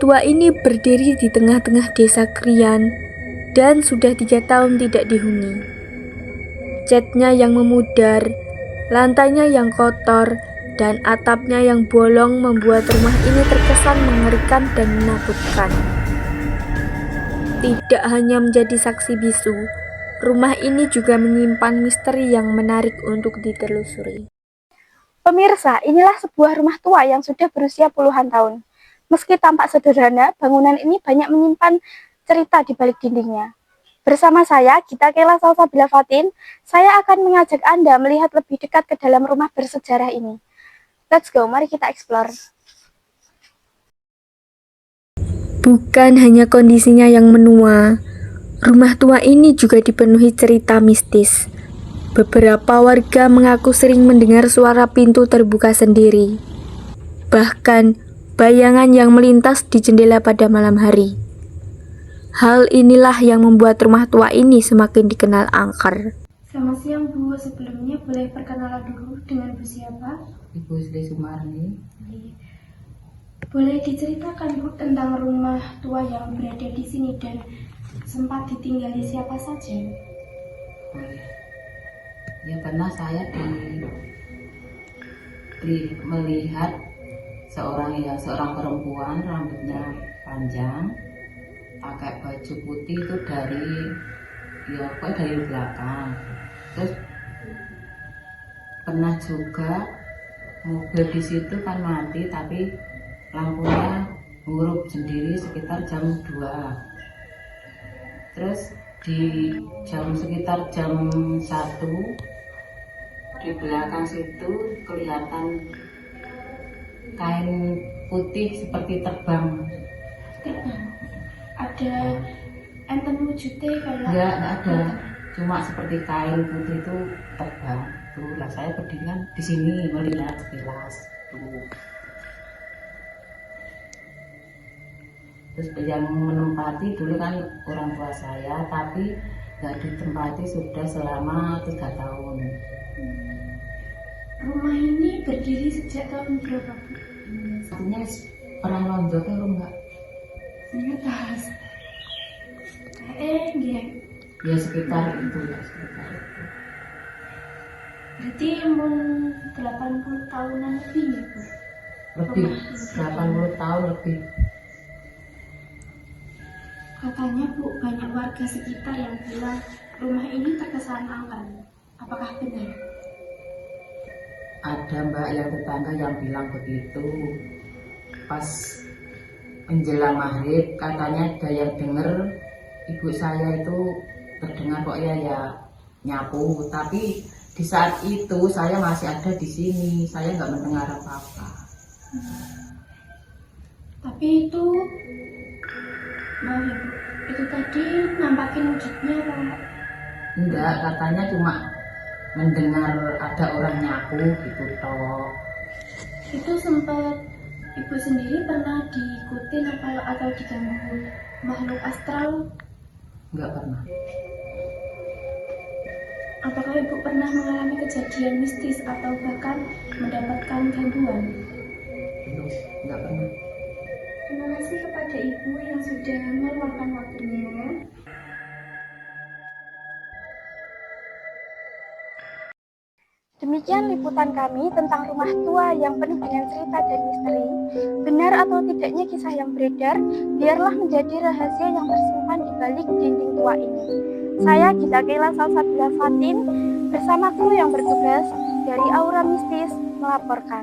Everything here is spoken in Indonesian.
tua ini berdiri di tengah-tengah desa Krian dan sudah 3 tahun tidak dihuni. Catnya yang memudar, lantainya yang kotor, dan atapnya yang bolong membuat rumah ini terkesan mengerikan dan menakutkan. Tidak hanya menjadi saksi bisu, rumah ini juga menyimpan misteri yang menarik untuk ditelusuri. Pemirsa, inilah sebuah rumah tua yang sudah berusia puluhan tahun. Meski tampak sederhana, bangunan ini banyak menyimpan cerita di balik dindingnya. Bersama saya, Gita Kela Salsabila Fatin, saya akan mengajak Anda melihat lebih dekat ke dalam rumah bersejarah ini. Let's go, mari kita explore. Bukan hanya kondisinya yang menua, rumah tua ini juga dipenuhi cerita mistis. Beberapa warga mengaku sering mendengar suara pintu terbuka sendiri. Bahkan, bayangan yang melintas di jendela pada malam hari. Hal inilah yang membuat rumah tua ini semakin dikenal angker. Selamat siang Bu, sebelumnya boleh perkenalan dulu dengan Bu siapa? Ibu Sri Sumarni. Boleh diceritakan Bu tentang rumah tua yang berada di sini dan sempat ditinggali siapa saja? Ya pernah saya melihat seorang perempuan rambutnya panjang, pakai baju putih itu dari belakang. Terus pernah juga mobil di situ kan mati, tapi lampunya ngurup sendiri sekitar jam 2. Terus sekitar jam 1 di belakang situ kelihatan kain putih seperti terbang. Ada enten wujudnya kayak? Enggak ada, cuma seperti kain putih itu terbang. Tuh lah saya berdiri kan di sini melihat sekilas. Tuh. Terus yang menempati dulu kan orang tua saya, tapi nggak ditempati sudah selama 3 tahun. Rumah ini berdiri sejak tahun berapa Bu? Artinya perang londo kan enggak? Sekitar. Ya sekitar itu. Berarti umur 80 tahunan lebih ya Bu? Lebih 80 tahun lebih. Katanya Bu, banyak warga sekitar yang bilang rumah ini terkesan angker. Apakah benar? Ada mbak yang tetangga yang bilang begitu. Pas menjelang maghrib katanya ada yang dengar ibu saya itu terdengar kok ya nyapu. Tapi di saat itu saya masih ada di sini, saya nggak mendengar apa-apa. Tapi itu maaf ya Bu, itu tadi nampakin wujudnya apa? Enggak, katanya cuma mendengar ada orang nyapu gitu toh. Itu sempat Ibu sendiri pernah diikutin atau diganggu makhluk astral? Enggak pernah. Apakah Ibu pernah mengalami kejadian mistis atau bahkan mendapatkan gangguan? Belum, enggak pernah. Terima kasih kepada Ibu yang sudah meluangkan waktunya. Demikian liputan kami tentang rumah tua yang penuh dengan cerita dan misteri. Benar atau tidaknya kisah yang beredar, biarlah menjadi rahasia yang tersimpan di balik dinding tua ini. Saya Gita Kela Salsabila Fatin bersama kru yang bertugas dari Aura Mistis melaporkan.